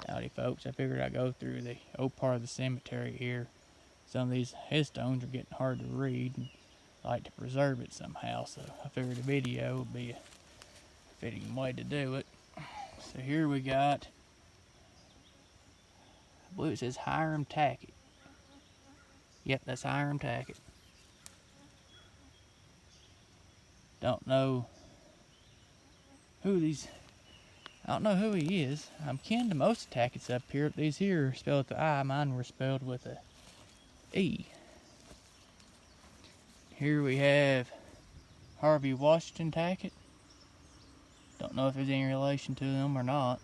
Howdy folks, I figured I'd go through the old part of the cemetery here. Some of these headstones are getting hard to read and I like to preserve it somehow, so I figured a video would be a fitting way to do it. So here we got, I believe it says Hiram Tackett. Yep, that's Hiram Tackett. Don't know who he is. I'm kin to most Tacketts up here. These here are spelled with the I. Mine were spelled with a E. Here we have Harvey Washington Tackett. Don't know if there's any relation to them or not.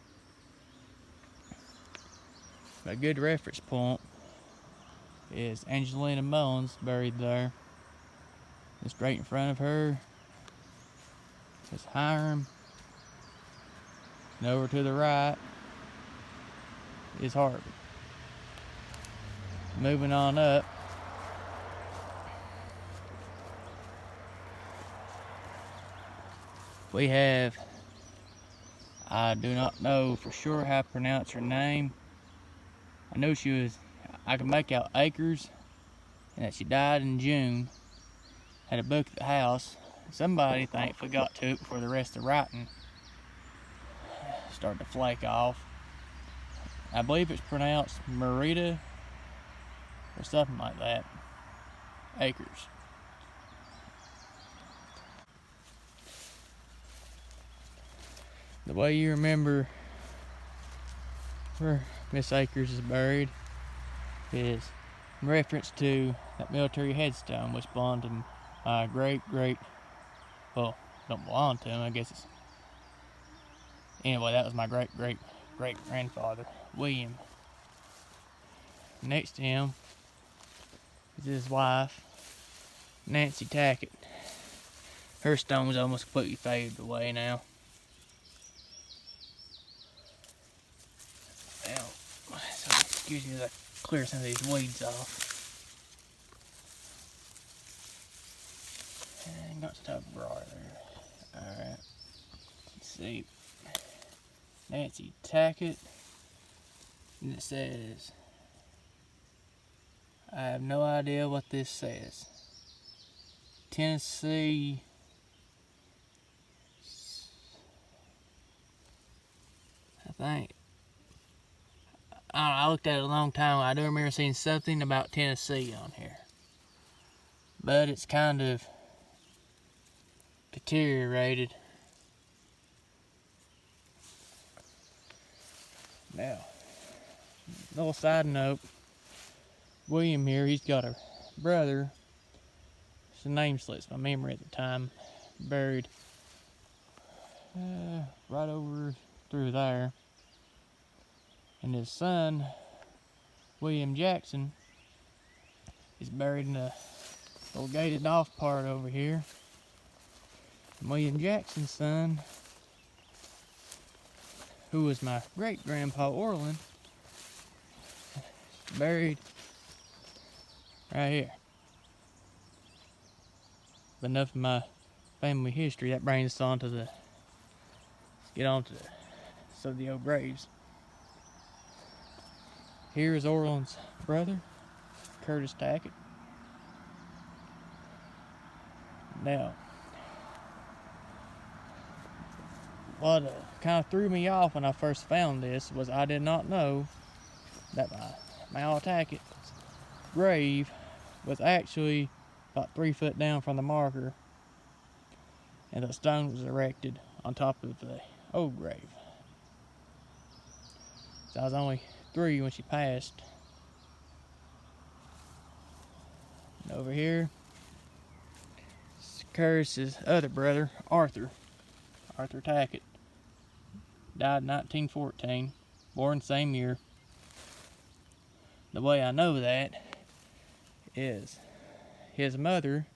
But a good reference point is Angelina Mullins buried there. Just right in front of her is Hiram. And over to the right is Harvey. Moving on up, we have, I do not know for sure how to pronounce her name. I know I can make out Akers, and that she died in June. Had a book at the house. Somebody thankfully got to it before the rest of the writing started to flake off. I believe it's pronounced Marita or something like that. Akers. The way you remember where Miss Akers is buried is in reference to that military headstone, which belonged to my well, don't belong to him, I guess it's, anyway, that was my great-grandfather, William. Next to him is his wife, Nancy Tackett. Her stone's almost completely faded away now. So excuse me as I clear some of these weeds off. And got the top briar there. Alright. Let's see. Nancy Tackett. And it says, I have no idea what this says. Tennessee. I think. I don't know, I looked at it a long time ago. I do remember seeing something about Tennessee on here. But it's kind of deteriorated. Now, little side note, William here, he's got a brother. His name slips my memory at the time. Buried right over through there. And his son, William Jackson, is buried in a little gated off part over here. And William Jackson's son, who was my great-grandpa Orland, buried right here. But enough of my family history. That brings us on to let's get on to some of the old graves. Here is Orland's brother, Curtis Tackett. Now, what kind of threw me off when I first found this was I did not know that my Mal Tackett's grave was actually about 3 foot down from the marker, and the stone was erected on top of the old grave. So I was only 3 when she passed. And over here, Curtis's other brother, Arthur Tackett, died in 1914, born same year. The way I know that is his mother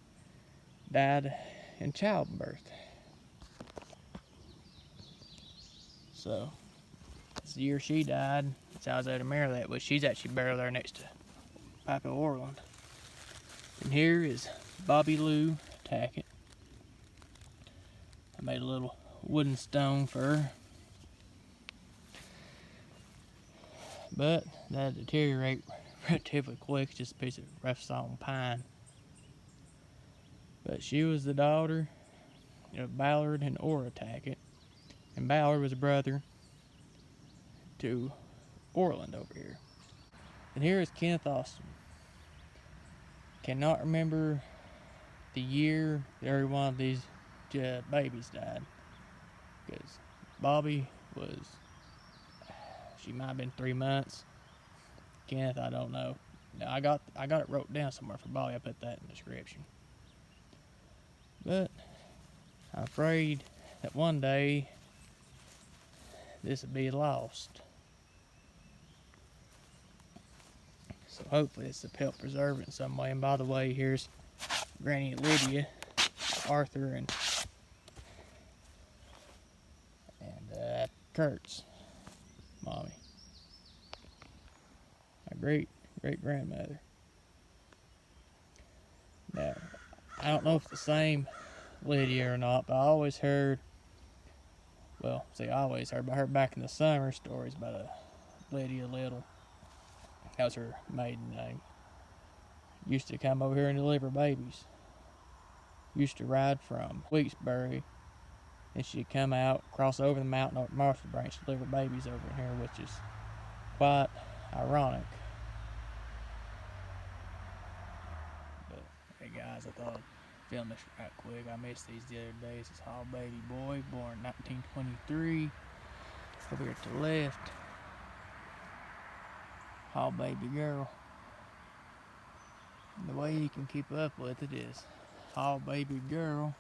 died in childbirth. So, it's the year she died. So I was able to marry that, but she's actually buried there next to Papa Orland. And here is Bobby Lou Tackett. I made a little wooden stone for her. But that deteriorate relatively quick. It's just a piece of rough sawn pine. But she was the daughter of Ballard and Ora Taggett. And Ballard was a brother to Orland over here. And here is Kenneth Austin. Cannot remember the year that every one of these babies died. Because Bobby was, she might have been 3 months. Kenneth, I don't know. Now, I got it wrote down somewhere for Bobby. I put that in the description. But I'm afraid that one day this will be lost. So hopefully this will help preserve it in some way. And by the way, here's Granny Lydia, Arthur, and Kurt's mommy. My great-great-grandmother. Now, I don't know if it's the same Lydia or not, but I always heard, well, see, I always heard, but I heard back in the summer stories about a Lydia Little. That was her maiden name. Used to come over here and deliver babies. Used to ride from Weeksbury, and she'd come out, cross over the mountain over Marshall Branch, deliver babies over here, which is quite ironic. But hey guys, I thought I'd film this right quick. I missed these the other days. This Hall baby boy, born 1923. Over here to the left, Hall baby girl. And the way you can keep up with it is Hall baby girl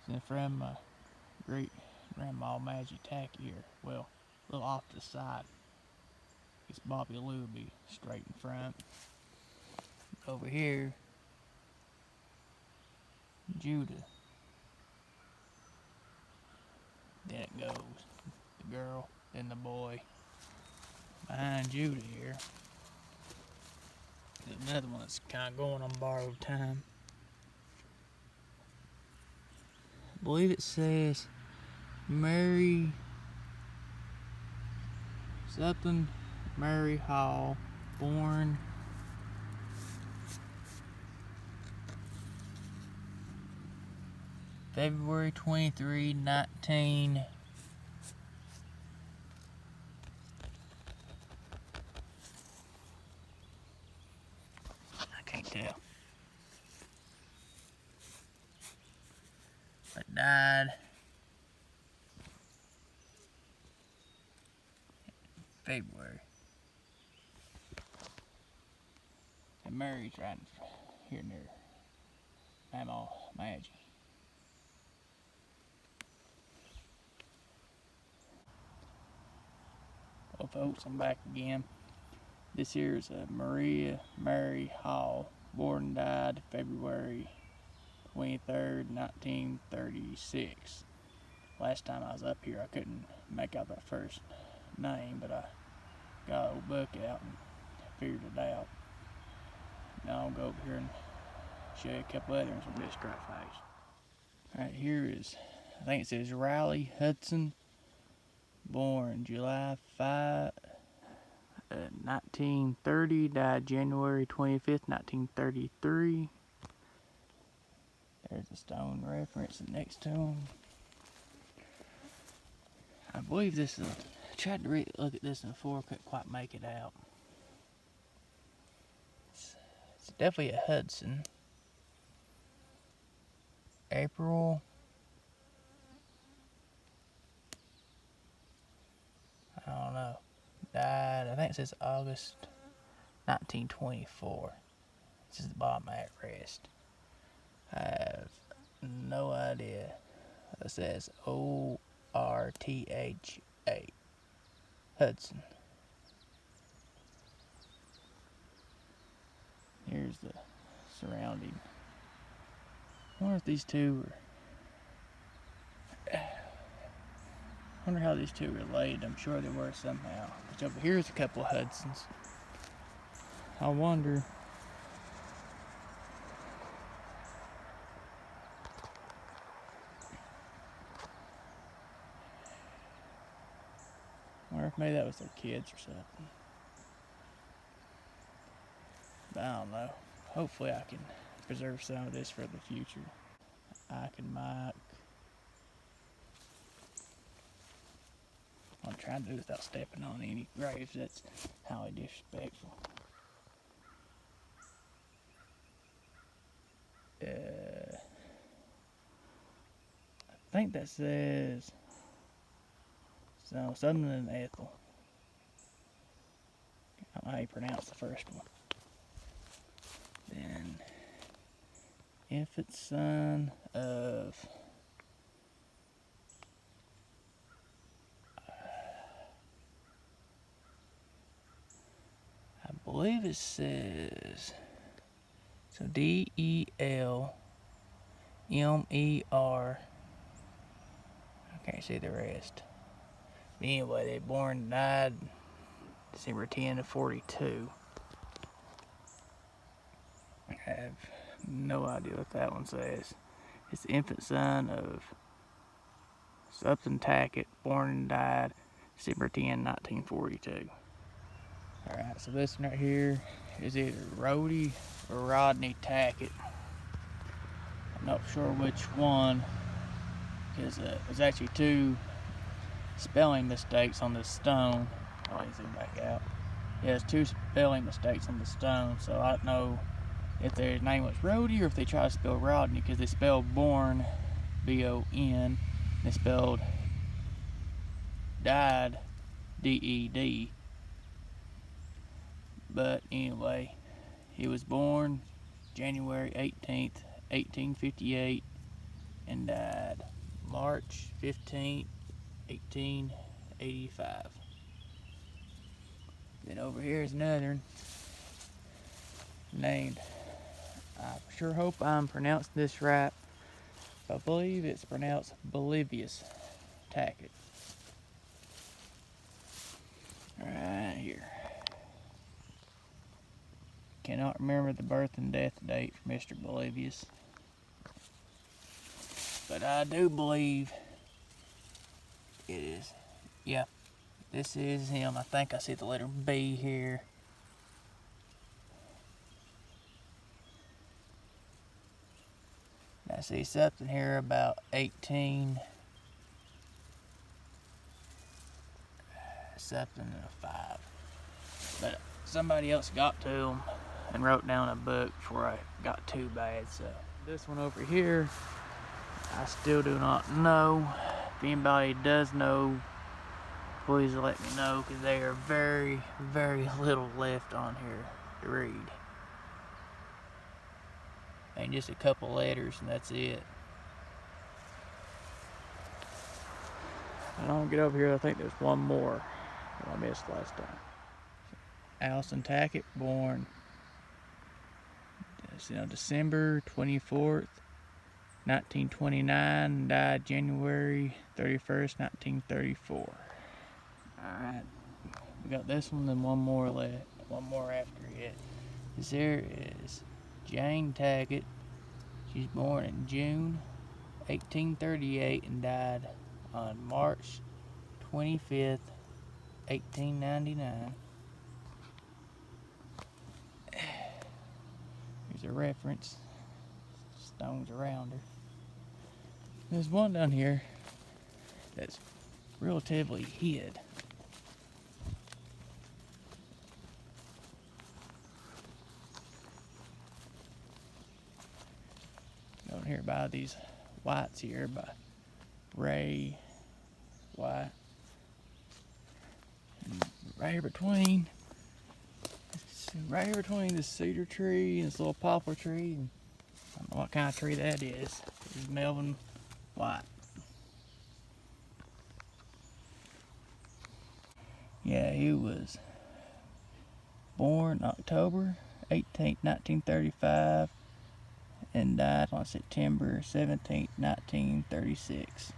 is in front of my great grandma Maggie Tackett here. Well, a little off to the side. It's Bobby Lou will be straight in front. Over here, Judah. Then it goes the girl, then the boy. Behind Judah here, there's another one that's kind of going on borrowed time. I believe it says Mary something, Mary Hall, born February 23, 19. I can't tell. But died February. And Mary's right here near Mama Maggie. Well folks, I'm back again. This here is Maria Mary Hall, born and died February 23rd, 1936. Last time I was up here I couldn't make out that first name, but I got an old book out and figured it out. Now I'll go over here and show you a couple other ones with this straight face. Alright, here is, I think it says Riley Hudson, born July 5, 1930, died January 25th, 1933. There's a stone reference next to him. I believe this is, I tried to look at this before, couldn't quite make it out. It's definitely a Hudson. April. I don't know. Died, I think it says August 1924. This is the bottom at rest. I have no idea. It says O-R-T-H-A. Hudson. Here's the surrounding. I wonder if these two are. I wonder how these two are related. I'm sure they were somehow. But over here's a couple of Hudsons. I wonder. Or if maybe that was their kids or something. But I don't know. Hopefully I can preserve some of this for the future. I can mark. I'm trying to do without stepping on any graves. That's highly disrespectful. I think that says so something in Ethel. I don't know how you pronounce the first one. Then infant son of I believe it says so Delmer. I can't see the rest. But anyway, they born and died December 10 of 42. I have no idea what that one says. It's the infant son of Allison Tackett, born and died December 10, 1942. Alright, so this one right here is either Rhodey or Rodney Tackett. I'm not sure which one, because there's actually two spelling mistakes on this stone. Oh, let me zoom back out. Yeah, there's two spelling mistakes on the stone, so I don't know if their name was Rhodey or if they tried to spell Rodney, because they spelled born, B-O-N, they spelled died, D-E-D. But anyway, he was born January 18th, 1858, and died March 15th, 1885. Then over here is another one named, I sure hope I'm pronouncing this right, I believe it's pronounced Bolivius Tackett. Right here. Cannot remember the birth and death date for Mr. Bolivius, but I do believe it is. Yeah, this is him. I think I see the letter B here. I see something here about 18 something and a 5. But somebody else got to them and wrote down a book before I got too bad. So this one over here, I still do not know. If anybody does know, please let me know, because there are very, very little left on here to read. And just a couple letters, and that's it. I don't get over here, I think there's one more that I missed last time. Allison Tackett, born December 24th, 1929, died January 31st, 1934. Alright, we got this one, then one more left, one more after it. There is Jane Taggett. She's born in June 1838 and died on March 25th, 1899. Here's a reference. Stones around her. There's one down here that's relatively hid. Down here by these whites here, by Ray, White, and right here between this cedar tree and this little poplar tree, and I don't know what kind of tree that is. It's Melvin White. Yeah, he was born October 18th, 1935, and died on September 17th, 1936.